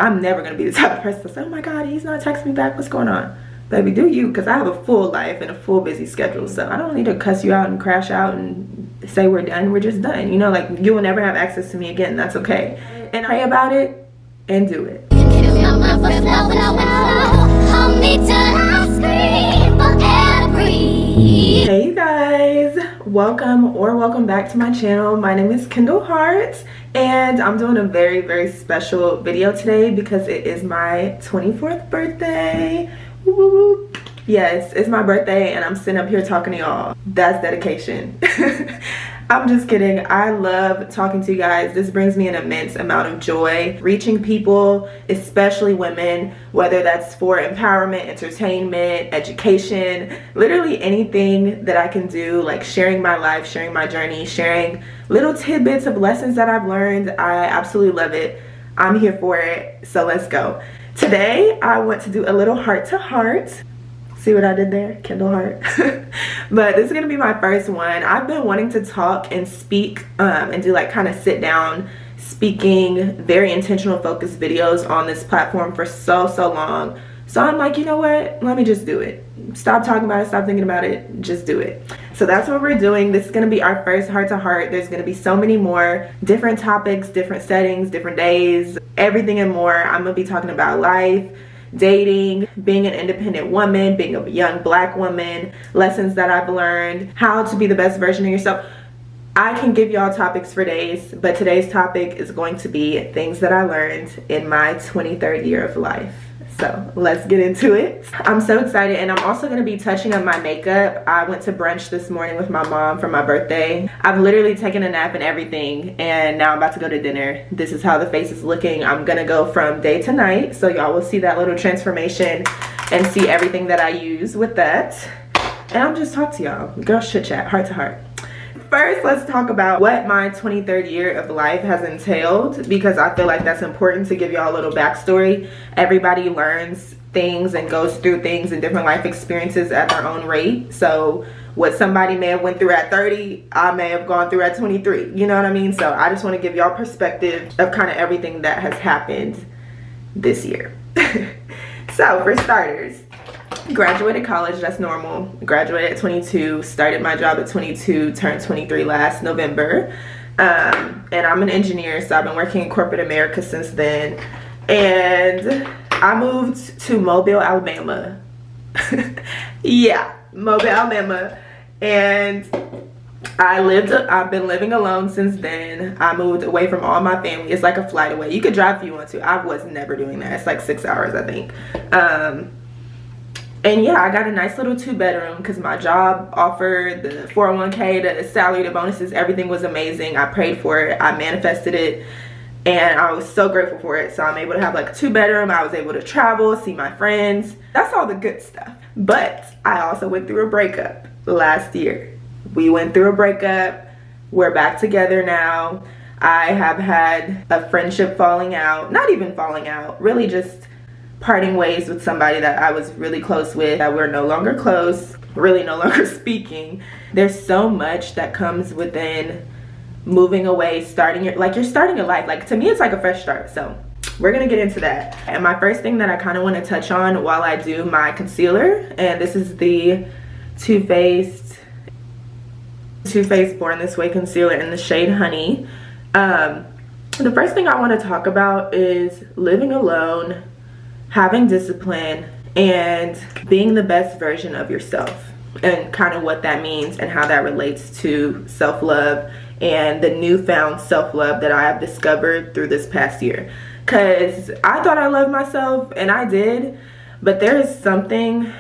I'm never gonna be the type of person to say, oh my God, he's not texting me back, what's going on? Baby, do you, because I have a full life and a full busy schedule, so I don't need to cuss you out and crash out and say we're done. We're just done, you know, like you will never have access to me again. That's okay. And pray about it and do it. Hey you guys, welcome back to my channel. My name is TO HART and I'm doing a very special video today because it is my 24th birthday. Woo. Yes, it's my birthday and I'm sitting up here talking to y'all. That's dedication. I'm just kidding. I love talking to you guys. This brings me an immense amount of joy. Reaching people, especially women, whether that's for empowerment, entertainment, education, literally anything that I can do, like sharing my life, sharing my journey, sharing little tidbits of lessons that I've learned. I absolutely love it. I'm here for it, so let's go. Today, I want to do a little heart to heart. See what I did there? TO HART. But this is gonna be my first one. I've been wanting to talk and speak and do like kind of sit down speaking, very intentional focused videos on this platform for so long. So I'm like, you know what? Let me just do it. Stop talking about it, stop thinking about it, just do it. So that's what we're doing. This is gonna be our first heart to heart. There's gonna be so many more different topics, different settings, different days, everything and more. I'm gonna be talking about life, dating, being an independent woman, being a young black woman, lessons that I've learned, how to be the best version of yourself. I can give y'all topics for days, but today's topic is going to be things that I learned in my 23rd year of life. So let's get into it. I'm so excited, and I'm also going to be touching up my makeup. I went to brunch this morning with my mom for my birthday. I've literally taken a nap and everything, and now I'm about to go to dinner. This is how the face is looking. I'm going to go from day to night, so y'all will see that little transformation and see everything that I use with that. And I'll just talk to y'all. Girl chit chat, heart to heart. First, let's talk about what my 23rd year of life has entailed, because I feel like that's important to give y'all a little backstory. Everybody learns things and goes through things and different life experiences at their own rate. So what somebody may have went through at 30, I may have gone through at 23. You know what I mean? So I just want to give y'all perspective of kind of everything that has happened this year. So for starters, graduated college, that's normal. Graduated at 22, started my job at 22, turned 23 last November. And I'm an engineer, so I've been working in corporate America since then. And I moved to Mobile, Alabama. Yeah, Mobile, Alabama. And I've been living alone since then. I moved away from all my family. It's like a flight away. You could drive if you want to. I was never doing that. It's like 6 hours, I think. And yeah, I got a nice little 2-bedroom because my job offered the 401k, the salary, the bonuses, everything was amazing. I prayed for it, I manifested it, and I was so grateful for it. So I'm able to have like a 2-bedroom. I was able to travel, see my friends. That's all the good stuff. But I also went through a breakup last year. We went through a breakup. We're back together now. I have had a friendship falling out, not even falling out, really just parting ways with somebody that I was really close with, that we're no longer close, really no longer speaking. There's so much that comes within moving away, you're starting a life. Like, to me, it's like a fresh start. So we're gonna get into that. And my first thing that I kind of want to touch on while I do my concealer, and this is the Too Faced Born This Way concealer in the shade Honey. The first thing I want to talk about is living alone, having discipline, and being the best version of yourself, and kind of what that means and how that relates to self-love and the newfound self-love that I have discovered through this past year. Because I thought I loved myself, and I did, but there is something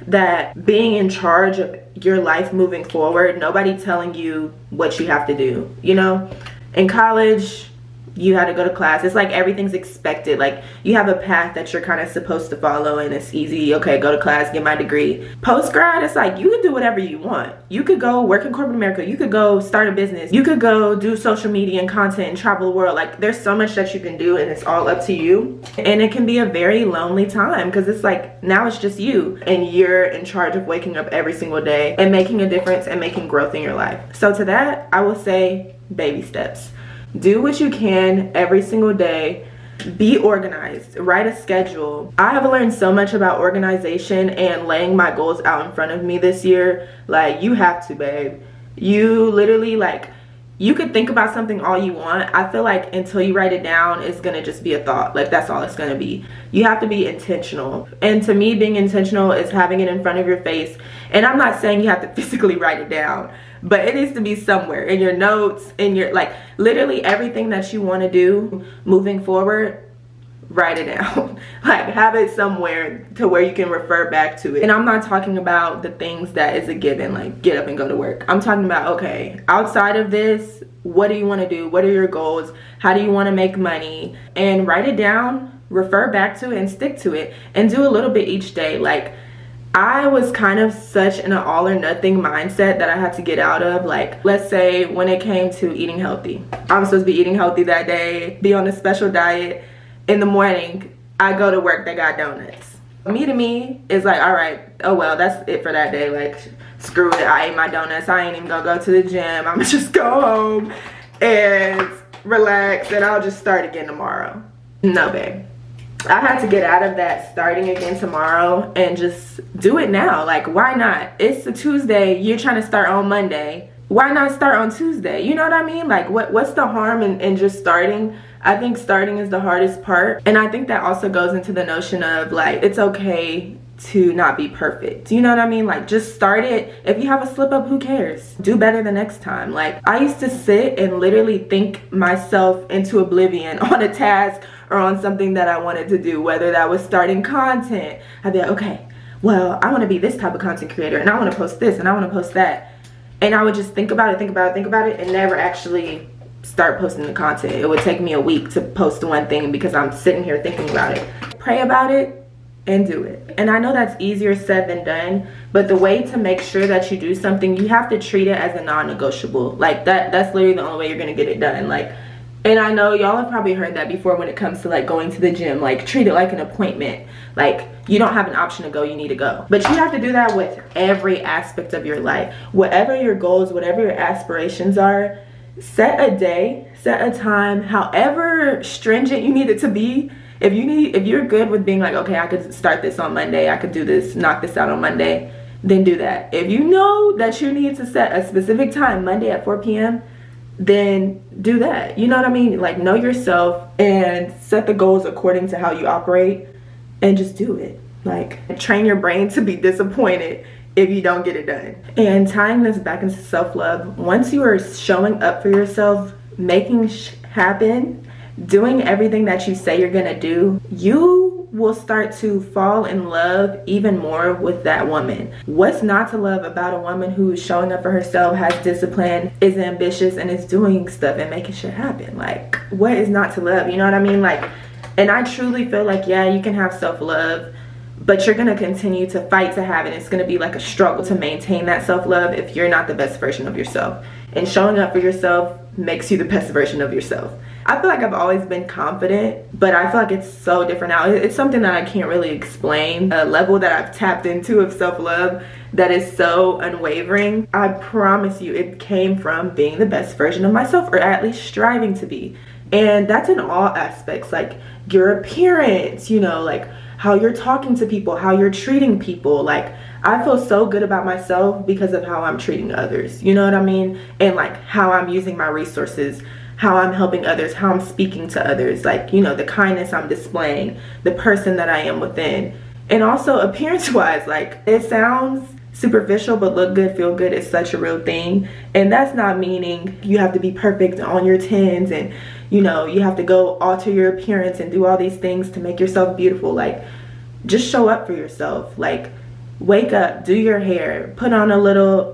that being in charge of your life moving forward, nobody telling you what you have to do. You know, in college, you had to go to class. It's like everything's expected. Like, you have a path that you're kind of supposed to follow, and it's easy. Okay, go to class, get my degree. Post-grad, it's like you can do whatever you want. You could go work in corporate America. You could go start a business. You could go do social media and content and travel the world. Like, there's so much that you can do, and it's all up to you. And it can be a very lonely time because it's like now it's just you, and you're in charge of waking up every single day and making a difference and making growth in your life. So to that, I will say baby steps. Do what you can every single day Be organized, write a schedule. I have learned so much about organization and laying my goals out in front of me this year. Like, you have to, babe. You literally, like, you could think about something all you want. I feel like until you write it down, it's gonna just be a thought. Like, that's all it's gonna be. You have to be intentional. And to me, being intentional is having it in front of your face. And I'm not saying you have to physically write it down, but it needs to be somewhere in your notes, in your, like, literally everything that you want to do moving forward. Write it down. Like, have it somewhere to where you can refer back to it. And I'm not talking about the things that is a given, like get up and go to work. I'm talking about, okay, outside of this, what do you want to do? What are your goals? How do you want to make money? And write it down, refer back to it, and stick to it, and do a little bit each day. Like, I was kind of such in an all or nothing mindset that I had to get out of. Like, let's say when it came to eating healthy, I was supposed to be eating healthy that day, be on a special diet. In the morning, I go to work, they got donuts. Me to me is like, all right, oh well, that's it for that day. Like, screw it, I ate my donuts. I ain't even gonna go to the gym. I'm gonna just go home and relax, and I'll just start again tomorrow. No, babe. I had to get out of that starting again tomorrow and just do it now. Like, why not? It's a Tuesday, you're trying to start on Monday. Why not start on Tuesday? You know what I mean? Like, what's the harm in just starting? I think starting is the hardest part. And I think that also goes into the notion of, like, it's okay to not be perfect. You know what I mean? Like, just start it. If you have a slip up, who cares? Do better the next time. Like, I used to sit and literally think myself into oblivion on a task or on something that I wanted to do, whether that was starting content. I'd be like, okay, well, I want to be this type of content creator, and I want to post this, and I want to post that. And I would just think about it, and never actually start posting the content. It would take me a week to post one thing because I'm sitting here thinking about it. Pray about it and do it. And I know that's easier said than done, but the way to make sure that you do something, you have to treat it as a non-negotiable. Like, that's literally the only way you're gonna get it done. Like, and I know y'all have probably heard that before when it comes to, like, going to the gym. Like, treat it like an appointment. Like, you don't have an option to go, you need to go. But you have to do that with every aspect of your life. Whatever your goals, whatever your aspirations are, set a day, set a time, however stringent you need it to be. If you're good with being like, okay, I could start this on Monday, I could do this, knock this out on Monday, then do that. If you know that you need to set a specific time, Monday at 4 p.m., then do that. You know what I mean? Like, know yourself and set the goals according to how you operate, and just do it. Like, train your brain to be disappointed if you don't get it done. And tying this back into self-love, once you are showing up for yourself, making happen, doing everything that you say you're gonna do, you will start to fall in love even more with that woman. What's not to love about a woman who's showing up for herself, has discipline, is ambitious, and is doing stuff and making shit happen? Like, what is not to love? You know what I mean? Like, and I truly feel like, yeah, you can have self-love, but you're gonna continue to fight to have it. It's gonna be like a struggle to maintain that self-love if you're not the best version of yourself. And showing up for yourself makes you the best version of yourself. I feel like I've always been confident, but I feel like it's so different now. It's something that I can't really explain, a level that I've tapped into of self-love that is so unwavering. I promise you, it came from being the best version of myself, or at least striving to be. And that's in all aspects, like your appearance, you know, like how you're talking to people, how you're treating people. Like, I feel so good about myself because of how I'm treating others, you know what I mean? And like how I'm using my resources, how I'm helping others, how I'm speaking to others, like, you know, the kindness I'm displaying, the person that I am within. And also appearance-wise, like, it sounds superficial, but look good, feel good is such a real thing. And that's not meaning you have to be perfect on your 10s and, you know, you have to go alter your appearance and do all these things to make yourself beautiful. Like, just show up for yourself. Like, wake up, do your hair, put on a little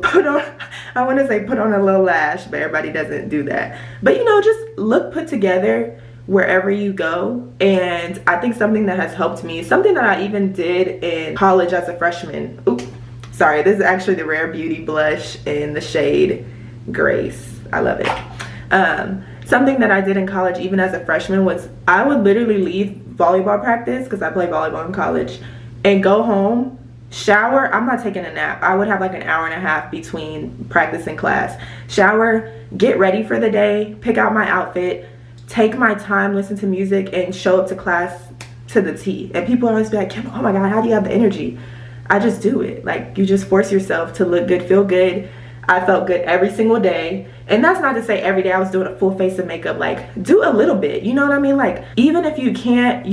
lash, but everybody doesn't do that. But, you know, just look put together wherever you go. And I think something that has helped me, something that I even did in college as a freshman. Oops, sorry, this is actually the Rare Beauty blush in the shade Grace. I love it. Something that I did in college, even as a freshman, was I would literally leave volleyball practice, because I played volleyball in college, and go home, shower. I'm not taking a nap. I would have like an hour and a half between practice and class. Shower, get ready for the day, pick out my outfit, take my time, listen to music, and show up to class to the T. And people always be like, Kim, oh my God, how do you have the energy? I just do it. Like, you just force yourself to look good, feel good. I felt good every single day. And that's not to say every day I was doing a full face of makeup. Like, do a little bit, you know what I mean? Like, even if you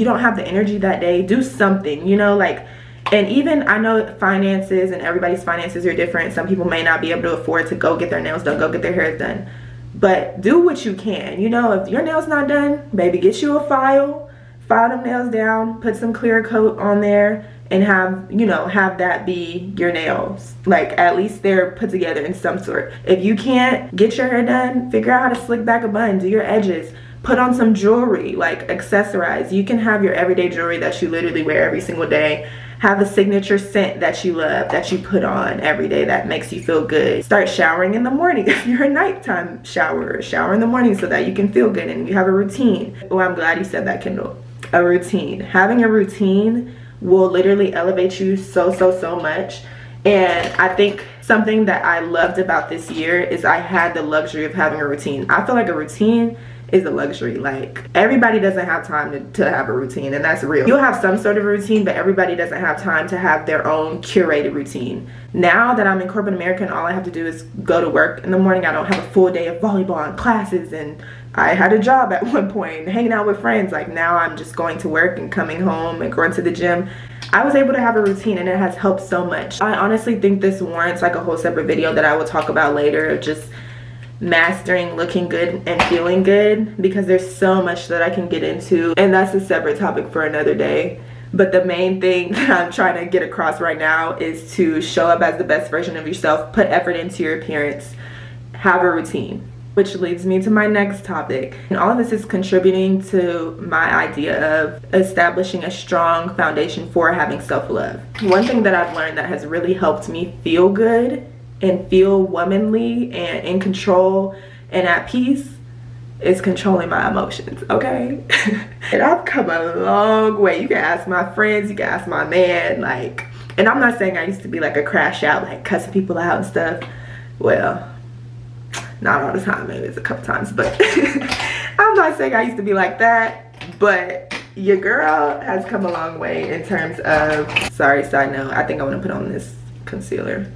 don't have the energy that day, do something, you know, like. And even, I know finances and everybody's finances are different. Some people may not be able to afford to go get their nails done, go get their hair done. But do what you can, you know. If your nail's not done, baby, get you a file them nails down, put some clear coat on there, and have that be your nails. Like, at least they're put together in some sort. If you can't get your hair done, figure out how to slick back a bun, do your edges, put on some jewelry, like accessorize. You can have your everyday jewelry that you literally wear every single day. Have a signature scent that you love, that you put on every day that makes you feel good. Start showering in the morning if you're a nighttime shower. Shower in the morning so that you can feel good and you have a routine. Oh, I'm glad you said that, Kendall. A routine. Having a routine will literally elevate you so much. And I think something that I loved about this year is I had the luxury of having a routine. I feel like a routine is a luxury. Like, everybody doesn't have time to have a routine, and that's real. You'll have some sort of routine, but everybody doesn't have time to have their own curated routine. Now that I'm in corporate America and all I have to do is go to work in the morning, I don't have a full day of volleyball and classes, and I had a job at one point, hanging out with friends. Like, now I'm just going to work and coming home and going to the gym. I was able to have a routine, and it has helped so much. I honestly think this warrants like a whole separate video that I will talk about later, of just mastering looking good and feeling good, because there's so much that I can get into, and that's a separate topic for another day. But the main thing that I'm trying to get across right now is to show up as the best version of yourself, put effort into your appearance, have a routine. Which leads me to my next topic. And all of this is contributing to my idea of establishing a strong foundation for having self-love. One thing that I've learned that has really helped me feel good and feel womanly and in control and at peace is controlling my emotions, okay? And I've come a long way. You can ask my friends, you can ask my man, like, and I'm not saying I used to be like a crash out, like cussing people out and stuff. Well, not all the time, maybe it's a couple times, but I'm not saying I used to be like that, but your girl has come a long way in terms of, sorry, side note, I think I want to put on this concealer.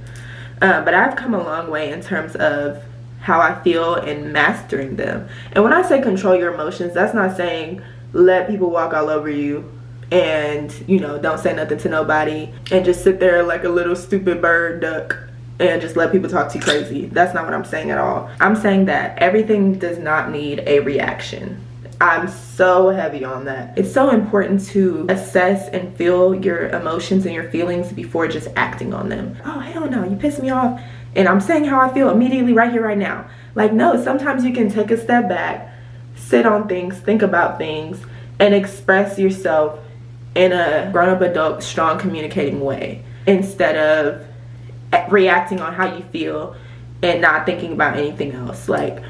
But I've come a long way in terms of how I feel and mastering them. And when I say control your emotions, that's not saying let people walk all over you and, you know, don't say nothing to nobody and just sit there like a little stupid bird duck and just let people talk to you crazy. That's not what I'm saying at all. I'm saying that everything does not need a reaction. I'm so heavy on that. It's so important to assess and feel your emotions and your feelings before just acting on them. Oh, hell no, you pissed me off, and I'm saying how I feel immediately right here, right now. Like, no, sometimes you can take a step back, sit on things, think about things, and express yourself in a grown-up adult, strong communicating way, instead of reacting on how you feel and not thinking about anything else. Like,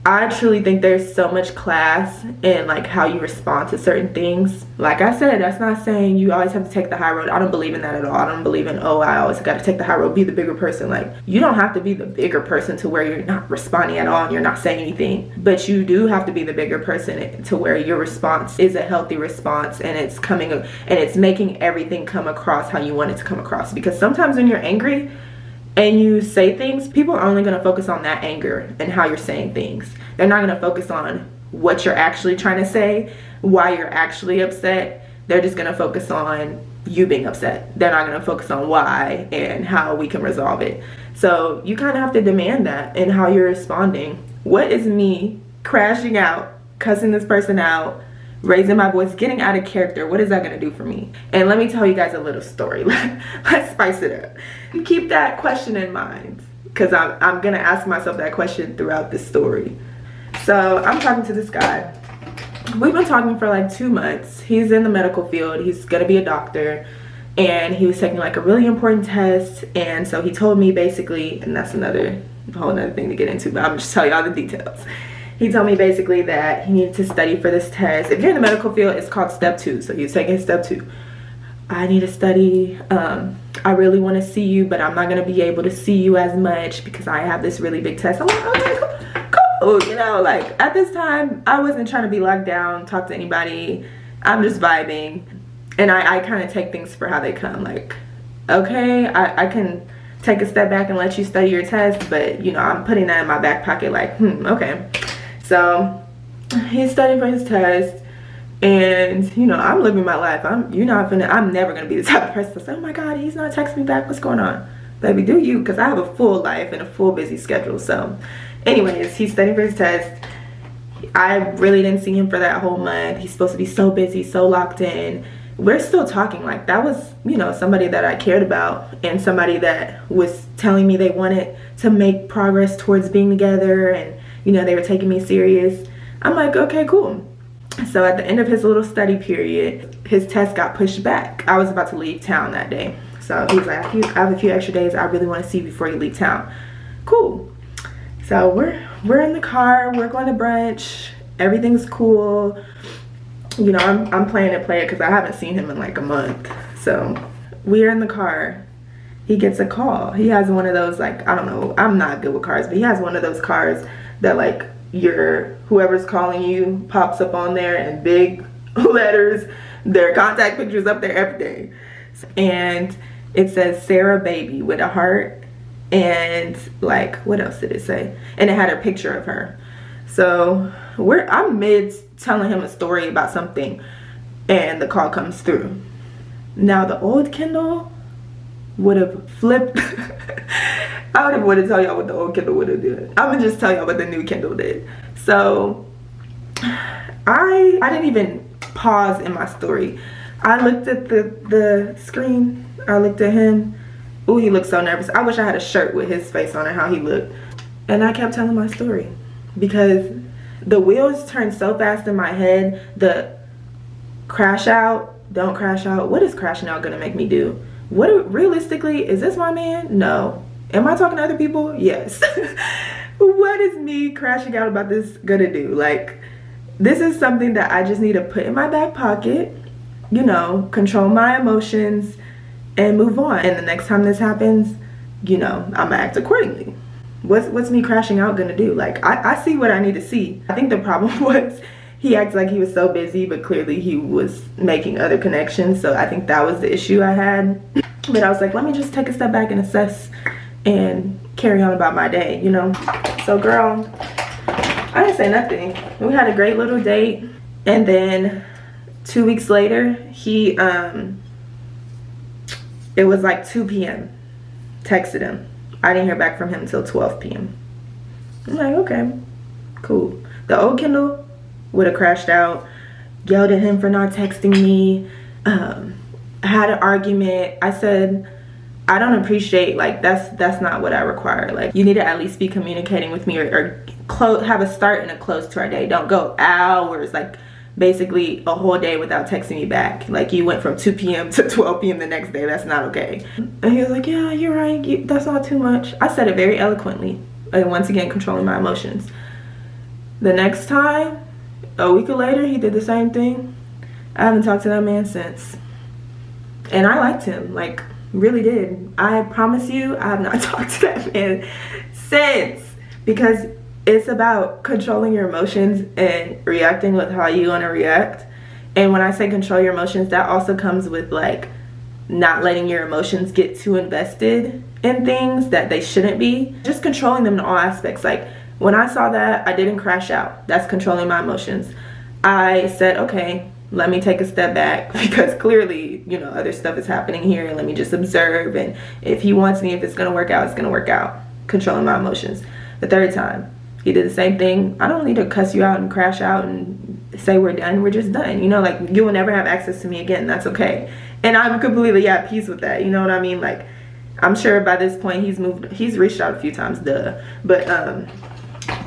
I truly think there's so much class in like how you respond to certain things. Like I said, that's not saying you always have to take the high road. I don't believe in that at all. I don't believe in, oh, I always got to take the high road, be the bigger person. Like, you don't have to be the bigger person to where you're not responding at all and you're not saying anything. But you do have to be the bigger person to where your response is a healthy response, and it's coming and it's making everything come across how you want it to come across. Because sometimes when you're angry and you say things, people are only going to focus on that anger and how you're saying things. They're not going to focus on what you're actually trying to say, why you're actually upset. They're just going to focus on you being upset. They're not going to focus on why and how we can resolve it. So you kind of have to demand that in how you're responding. What is me crashing out, cussing this person out, raising my voice, getting out of character? What is that going to do for me? And let me tell you guys a little story. Let's spice it up. Keep that question in mind, because I'm going to ask myself that question throughout this story. So I'm talking to this guy. We've been talking for like 2 months. He's in the medical field. He's going to be a doctor. And he was taking like a really important test. And so he told me basically, and that's a whole another thing to get into, but I'm just telling y'all the details. He told me basically that he needed to study for this test. If you're in the medical field, it's called step 2. So he was taking step 2. I need to study. I really want to see you, but I'm not going to be able to see you as much because I have this really big test. I'm like, okay, cool. you know, like at this time I wasn't trying to be locked down, talk to anybody. I'm just vibing, and I kind of take things for how they come. Like, okay, I can take a step back and let you study your test, but you know, I'm putting that in my back pocket like, okay. So he's studying for his test, and you know, I'm living my life. I'm never gonna be the type of person to say, oh my god, he's not texting me back, what's going on? Baby, do you, because I have a full life and a full busy schedule. So anyways, he's studying for his test. I really didn't see him for that whole month. He's supposed to be so busy, so locked in. We're still talking. Like, that was, you know, somebody that I cared about, and somebody that was telling me they wanted to make progress towards being together, and you know, they were taking me serious. I'm like, okay, cool. So at the end of his little study period, his test got pushed back. I was about to leave town that day. So he was like, I have a few extra days I really want to see before you leave town. Cool. So we're in the car, we're going to brunch, everything's cool. You know, I'm playing it because I haven't seen him in like a month. So we're in the car. He gets a call. He has one of those, like, I don't know, I'm not good with cars, but he has one of those cars that like whoever's calling you pops up on there in big letters, their contact pictures up there, everything. And it says Sarah Baby with a heart, and like, what else did it say? And it had a picture of her. So I'm mid telling him a story about something, and the call comes through. Now the old Kindle would have flipped. I would have wanted to tell y'all what the old Kindle would have did. I'm gonna just tell y'all what the new Kindle did. So I didn't even pause in my story. I looked at the screen. I looked at him. Ooh, he looked so nervous. I wish I had a shirt with his face on it, how he looked. And I kept telling my story because the wheels turned so fast in my head. The crash out, don't crash out. What is crashing out gonna make me do? Realistically, is this my man? No. Am I talking to other people? Yes. What is me crashing out about this gonna do? Like, this is something that I just need to put in my back pocket, you know, control my emotions and move on. And the next time this happens, you know, I'm gonna act accordingly. What's me crashing out gonna do? Like, I see what I need to see. I think the problem was he acted like he was so busy, but clearly he was making other connections. So I think that was the issue I had. But I was like, let me just take a step back and assess and carry on about my day, you know? So girl, I didn't say nothing. We had a great little date. And then 2 weeks later, it was like 2 p.m. Texted him. I didn't hear back from him until 12 p.m. I'm like, okay, cool. The old Kindle would have crashed out, yelled at him for not texting me, had an argument. I said, I don't appreciate, like, that's not what I require. Like, you need to at least be communicating with me or have a start and a close to our day. Don't go hours, like basically a whole day without texting me back. Like, you went from 2 p.m. to 12 p.m. the next day. That's not okay. And he was like, yeah, you're right, that's not too much. I said it very eloquently, like, once again, controlling my emotions. The next time, a week later, he did the same thing. I haven't talked to that man since. And I liked him, like, really did. I promise you, I have not talked to that man since, because it's about controlling your emotions and reacting with how you want to react. And when I say control your emotions, that also comes with, like, not letting your emotions get too invested in things that they shouldn't be. Just controlling them in all aspects. Like, when I saw that, I didn't crash out. That's controlling my emotions. I said, okay, let me take a step back, because clearly, you know, other stuff is happening here, and let me just observe. And if he wants me, if it's gonna work out, it's gonna work out. Controlling my emotions. The third time, he did the same thing. I don't need to cuss you out and crash out and say we're done. We're just done. You know, like, you will never have access to me again. That's okay. And I'm completely at peace with that. You know what I mean? Like, I'm sure by this point he's reached out a few times, but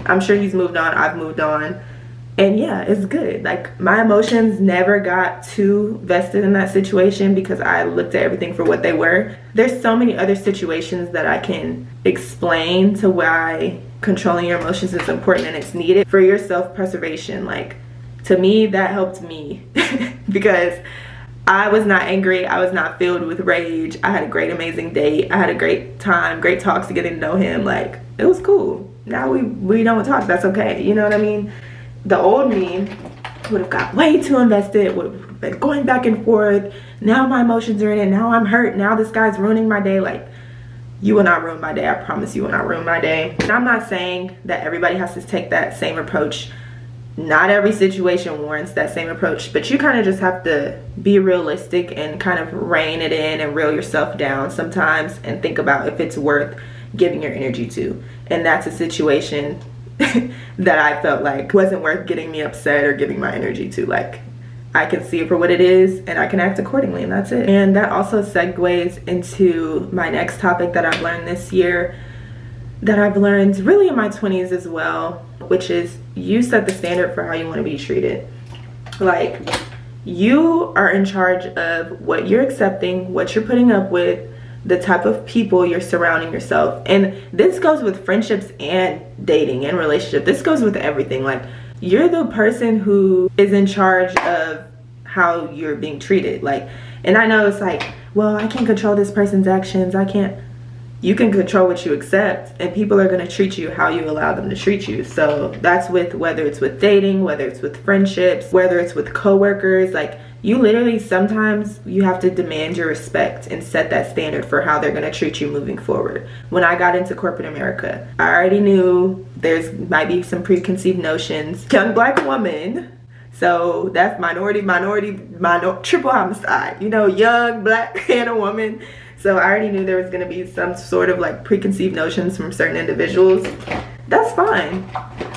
I'm sure he's moved on. I've moved on. And yeah, it's good. Like, my emotions never got too vested in that situation, because I looked at everything for what they were. There's so many other situations that I can explain to why controlling your emotions is important and it's needed for your self-preservation. Like, to me, that helped me because I was not angry. I was not filled with rage. I had a great, amazing date. I had a great time, great talks to getting to know him. Like, it was cool. now we don't talk. That's okay. You know what I mean? The old me would have got way too invested, would have been going back and forth. Now my emotions are in it. Now I'm hurt. Now this guy's ruining my day. Like, you will not ruin my day. I promise you will not ruin my day. And I'm not saying that everybody has to take that same approach. Not every situation warrants that same approach, but you kind of just have to be realistic and kind of rein it in and reel yourself down sometimes and think about if it's worth giving your energy to. And that's a situation that I felt like wasn't worth getting me upset or giving my energy to. Like, I can see it for what it is and I can act accordingly, and that's it. And that also segues into my next topic that I've learned this year, that I've learned really in my 20s as well, which is you set the standard for how you want to be treated. Like, you are in charge of what you're accepting, what you're putting up with, the type of people you're surrounding yourself. And this goes with friendships and dating and relationship. This goes with everything. Like, you're the person who is in charge of how you're being treated. Like, and I know it's like, well, I can't control this person's actions. You can control what you accept, and people are going to treat you how you allow them to treat you. So that's with, whether it's with dating, whether it's with friendships, whether it's with coworkers. Like, you literally, sometimes you have to demand your respect and set that standard for how they're going to treat you moving forward. When I got into corporate America, I already knew there's might be some preconceived notions. Young black woman, so that's minority, triple homicide, you know, young black and a woman. So I already knew there was going to be some sort of like preconceived notions from certain individuals. That's fine.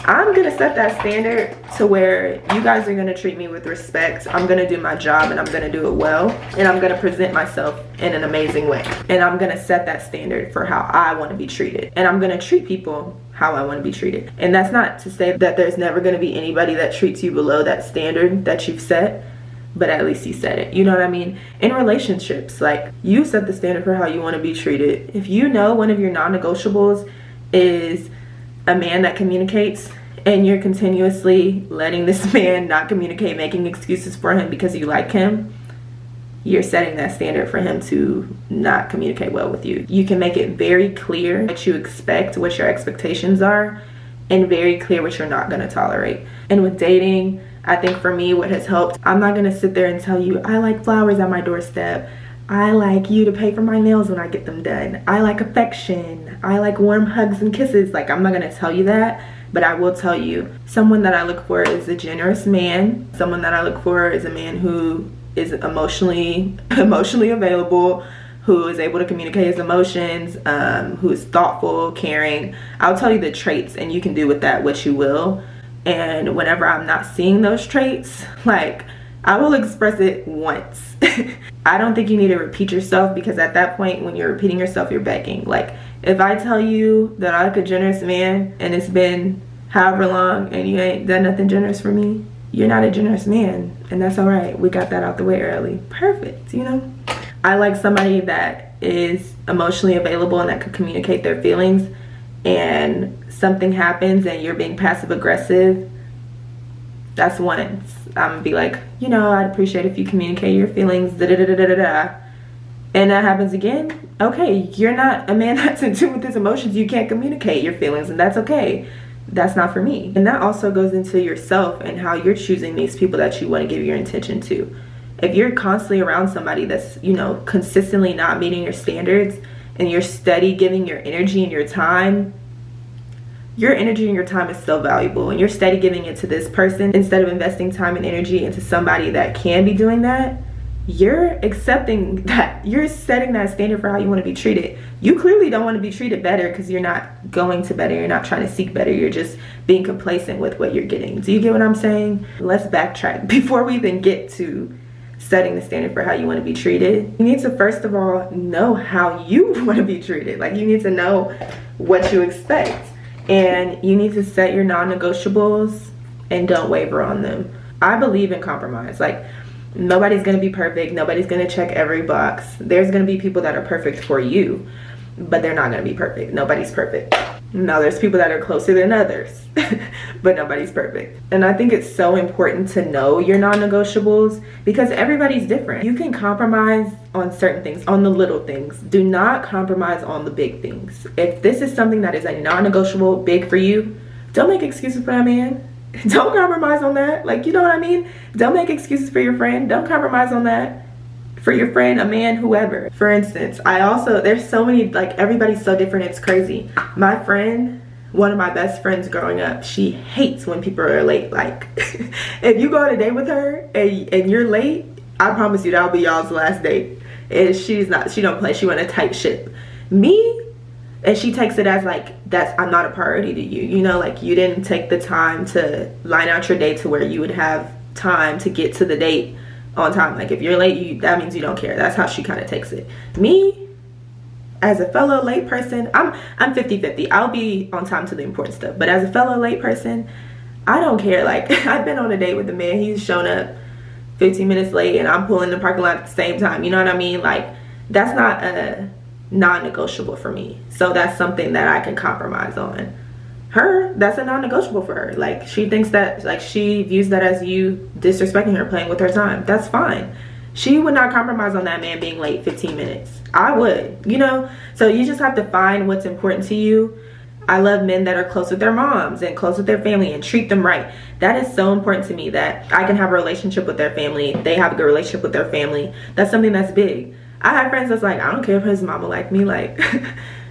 I'm going to set that standard to where you guys are going to treat me with respect. I'm going to do my job and I'm going to do it well. And I'm going to present myself in an amazing way. And I'm going to set that standard for how I want to be treated. And I'm going to treat people how I want to be treated. And that's not to say that there's never going to be anybody that treats you below that standard that you've set. But at least you said it. You know what I mean? In relationships, like, you set the standard for how you want to be treated. If you know one of your non-negotiables is a man that communicates, and you're continuously letting this man not communicate, making excuses for him because you like him, you're setting that standard for him to not communicate well with you. You can make it very clear what you expect, what your expectations are, and very clear what you're not going to tolerate. And with dating, I think for me, what has helped, I'm not going to sit there and tell you, I like flowers on my doorstep. I like you to pay for my nails when I get them done. I like affection. I like warm hugs and kisses. Like, I'm not going to tell you that, but I will tell you, someone that I look for is a generous man. Someone that I look for is a man who is emotionally available, who is able to communicate his emotions, who is thoughtful, caring. I'll tell you the traits, and you can do with that what you will. And whenever I'm not seeing those traits, like, I will express it once. I don't think you need to repeat yourself, because at that point, when you're repeating yourself, you're begging. Like, if I tell you that I like a generous man and it's been however long and you ain't done nothing generous for me, you're not a generous man, and that's all right. We got that out the way early. Perfect, you know? I like somebody that is emotionally available and that could communicate their feelings, and something happens and you're being passive aggressive. That's once. I'm gonna be like, you know, I'd appreciate if you communicate your feelings, da da da da da da. And that happens again. Okay, you're not a man that's in tune with his emotions. You can't communicate your feelings, and that's okay. That's not for me. And that also goes into yourself and how you're choosing these people that you want to give your attention to. If you're constantly around somebody that's, you know, consistently not meeting your standards, and you're steady giving your energy and your time, your energy and your time is still valuable, and you're steady giving it to this person instead of investing time and energy into somebody that can be doing that, you're accepting that, you're setting that standard for how you want to be treated. You clearly don't want to be treated better, because you're not going to better, you're not trying to seek better, you're just being complacent with what you're getting. Do you get what I'm saying? Let's backtrack before we even get to setting the standard for how you want to be treated. You need to first of all know how you want to be treated. Like, you need to know what you expect, and you need to set your non-negotiables and don't waver on them. I believe in compromise. Like, nobody's going to be perfect, nobody's going to check every box. There's going to be people that are perfect for you, but they're not going to be perfect. Nobody's perfect. Now there's people that are closer than others, but nobody's perfect. And I think it's so important to know your non-negotiables because everybody's different. You can compromise on certain things, on the little things. Do not compromise on the big things. If this is something that is a non-negotiable, big for you, don't make excuses for that man. Don't compromise on that. Like, you know what I mean? Don't make excuses for your friend. Don't compromise on that. For your friend, a man, whoever. For instance, there's so many, like, everybody's so different, it's crazy. My friend, one of my best friends growing up, she hates when people are late. Like, if you go on a date with her and you're late, I promise you that'll be y'all's last date. And she don't play, she want a tight ship. Me, and she takes it as like, I'm not a priority to you. You know, like, you didn't take the time to line out your date to where you would have time to get to the date on time. Like, if you're late, that means you don't care. That's how she kind of takes it. Me, as a fellow late person, I'm 50-50. I'll be on time to the important stuff, but as a fellow late person, I don't care. Like, I've been on a date with a man, he's shown up 15 minutes late and I'm pulling the parking lot at the same time. You know what I mean? Like, that's not a non-negotiable for me. So that's something that I can compromise on. Her, that's a non-negotiable for her. Like, she thinks that, like, she views that as you disrespecting her, playing with her time. That's fine. She would not compromise on that man being late 15 minutes. I would, you know? So you just have to find what's important to you. I love men that are close with their moms and close with their family and treat them right. That is so important to me, that I can have a relationship with their family. They have a good relationship with their family. That's something that's big. I have friends that's like, I don't care if his mama like me. Like,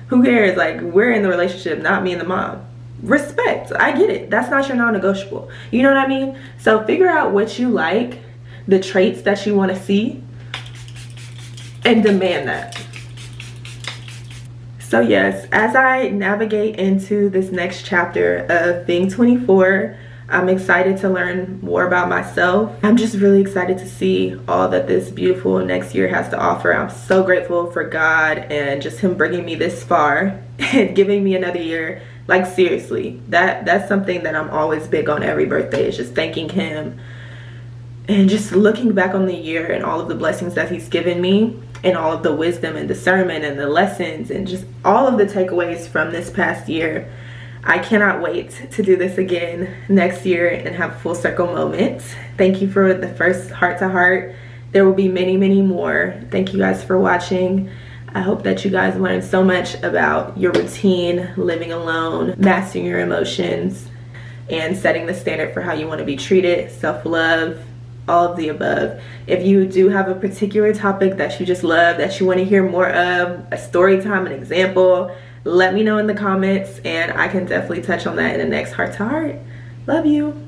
who cares? Like, we're in the relationship, not me and the mom. Respect, I get it. That's not your non-negotiable. You know what I mean? So figure out what you like, the traits that you want to see, and demand that. So yes, as I navigate into this next chapter of being 24, I'm excited to learn more about myself. I'm just really excited to see all that this beautiful next year has to offer. I'm so grateful for God and just him bringing me this far and giving me another year. Like, seriously, that's something that I'm always big on every birthday, is just thanking him and just looking back on the year and all of the blessings that he's given me and all of the wisdom and discernment and the lessons and just all of the takeaways from this past year. I cannot wait to do this again next year and have full circle moments. Thank you for the first heart to heart. There will be many, many more. Thank you guys for watching. I hope that you guys learned so much about your routine, living alone, mastering your emotions, and setting the standard for how you want to be treated, self-love, all of the above. If you do have a particular topic that you just love, that you want to hear more of, a story time, an example, let me know in the comments and I can definitely touch on that in the next heart to heart. Love you.